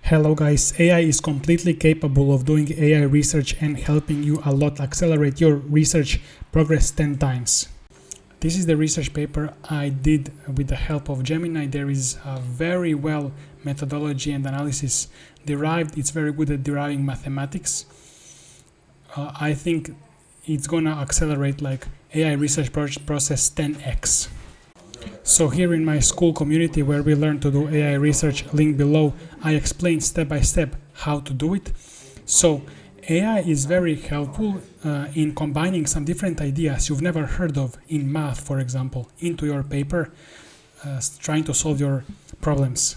Hello guys, AI is completely capable of doing AI research and helping you a lot accelerate your research progress 10 times. This is the research paper I did with the help of Gemini. There is a very well methodology and analysis derived. It's very good at deriving mathematics. I think it's gonna accelerate like AI research process 10x. So here in my school community where we learn to do AI research, link below, I explain step by step how to do it. So AI is very helpful in combining some different ideas you've never heard of in math, for example, into your paper, trying to solve your problems.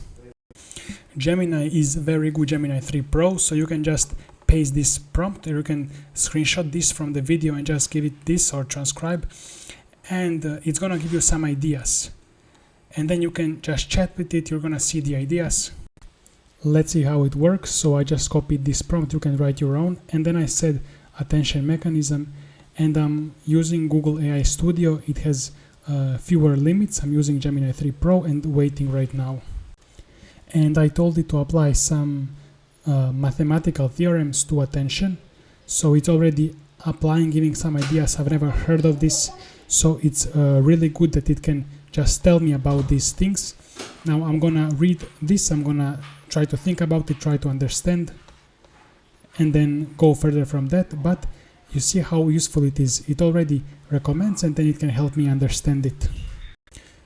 Gemini is very good, Gemini 3 Pro, so you can just paste this prompt, or you can screenshot this from the video and just give it this or transcribe, and it's gonna give you some ideas. And then you can just chat with it, you're gonna see the ideas. Let's see how it works. So I just copied this prompt, you can write your own, and then I said attention mechanism, and I'm using Google AI Studio. It has fewer limits. I'm using Gemini 3 Pro and waiting right now. And I told it to apply some mathematical theorems to attention. So it's already applying, giving some ideas. I've never heard of this. So it's really good that it can just tell me about these things. Now I'm gonna read this, I'm gonna try to think about it, try to understand, and then go further from that. But you see how useful it is. It already recommends, and then it can help me understand it.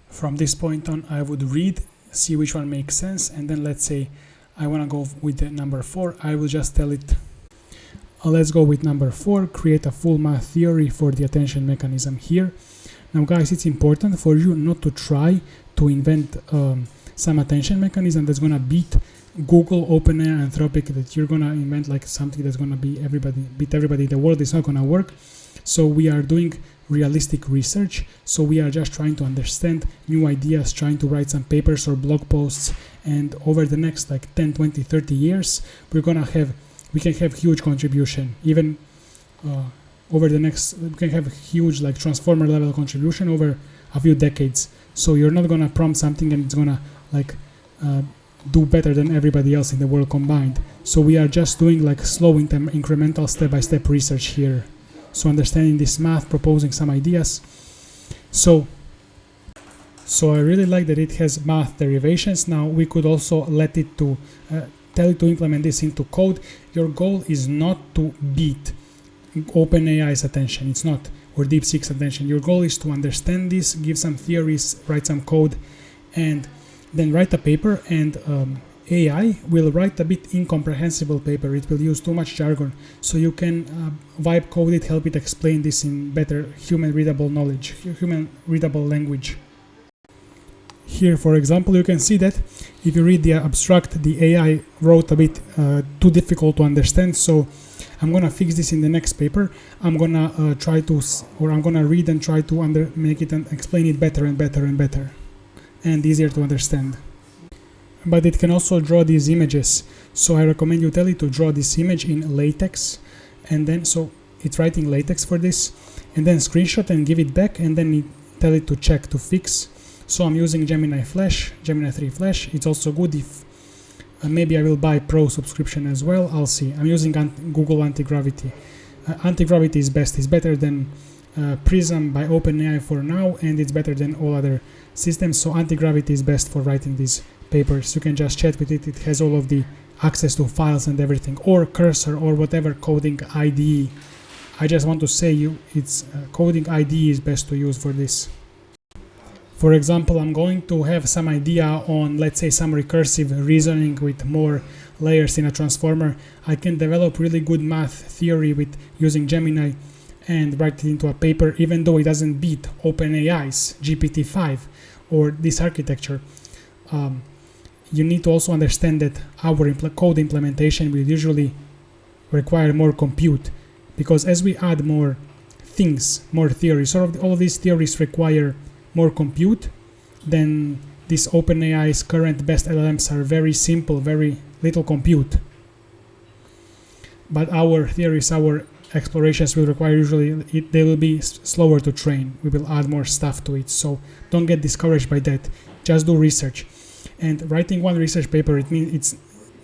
From this point on, I would read, see which one makes sense, and then let's say I wanna go with the number 4, I will just tell it, let's go with number 4, create a full math theory for the attention mechanism here. Now guys, it's important for you not to try to invent some attention mechanism that's gonna beat Google, OpenAI, Anthropic, that you're gonna invent like something that's gonna beat everybody in the world. It's not gonna work. So we are doing realistic research. So we are just trying to understand new ideas, trying to write some papers or blog posts, and over the next like 10, 20, 30 years, we can have huge contribution. Even over the next, we can have huge like transformer level contribution over a few decades. So you're not gonna prompt something and it's gonna like do better than everybody else in the world combined. So we are just doing like slow incremental step-by-step research here. So understanding this math, proposing some ideas. So I really like that it has math derivations. Now we could also let it to tell it to implement this into code. Your goal is not to beat OpenAI's attention, it's not, or DeepSeek's attention. Your goal is to understand this, give some theories, write some code, and then write a paper, and AI will write a bit incomprehensible paper. It will use too much jargon, so you can vibe code it, help it explain this in better human readable knowledge, human readable language. Here, for example, you can see that if you read the abstract, the AI wrote a bit too difficult to understand, so I'm gonna fix this in the next paper. I'm gonna I'm gonna read and try to make it and explain it better and better and better, and easier to understand. But it can also draw these images, so I recommend you tell it to draw this image in latex, and then so it's writing latex for this, and then screenshot and give it back, and then tell it to check to fix. So I'm using Gemini 3 Flash. It's also good if maybe I will buy Pro subscription as well. I'll see. I'm using Google Anti-Gravity. Anti-Gravity is best. It's better than Prism by OpenAI for now, and it's better than all other systems. So Anti-Gravity is best for writing these papers. You can just chat with it. It has all of the access to files and everything, or Cursor, or whatever coding IDE. I just want to say it's coding IDE is best to use for this. For example, I'm going to have some idea on, let's say, some recursive reasoning with more layers in a transformer. I can develop really good math theory with using Gemini and write it into a paper, even though it doesn't beat OpenAI's GPT-5 or this architecture. You need to also understand that our code implementation will usually require more compute, because as we add more things, more theories, all of these theories require more compute. Then this OpenAI's current best LLMs are very simple, very little compute. But our theories, our explorations will require they will be slower to train. We will add more stuff to it. So don't get discouraged by that. Just do research. And writing one research paper, it means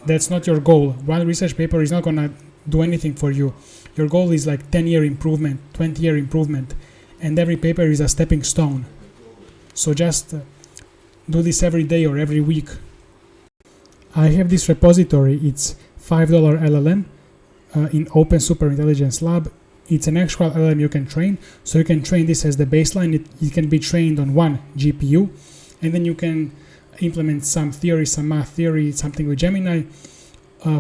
That's not your goal. One research paper is not gonna do anything for you. Your goal is like 10-year improvement, 20-year improvement, and every paper is a stepping stone. So just do this every day or every week. I have this repository. It's $5 LLM in Open Superintelligence Lab. It's an actual LLM you can train. So you can train this as the baseline. It can be trained on one GPU, and then you can implement some theory, some math theory, something with Gemini.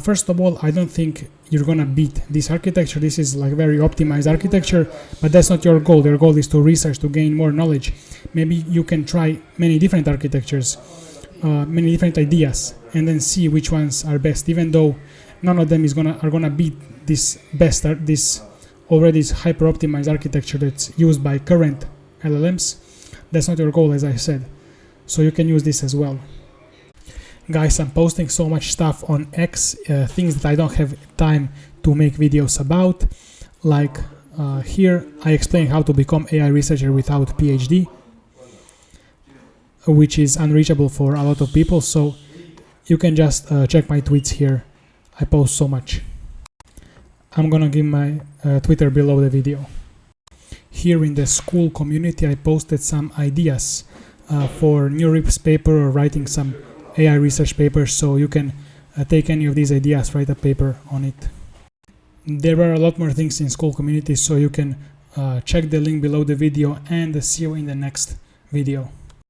First of all, I don't think you're gonna beat this architecture. This is like very optimized architecture, but that's not your goal. Your goal is to research, to gain more knowledge. Maybe you can try many different architectures, many different ideas, and then see which ones are best. Even though none of them are gonna beat this already hyper optimized architecture that's used by current LLMs. That's not your goal, as I said. So you can use this as well. Guys, I'm posting so much stuff on X, things that I don't have time to make videos about. Like here, I explain how to become AI researcher without PhD, which is unreachable for a lot of people. So you can just check my tweets here. I post so much. I'm gonna give my Twitter below the video. Here in the school community, I posted some ideas for new RIPS paper or writing some AI research papers, so you can take any of these ideas, write a paper on it. There are a lot more things in school communities, so you can check the link below the video, and see you in the next video.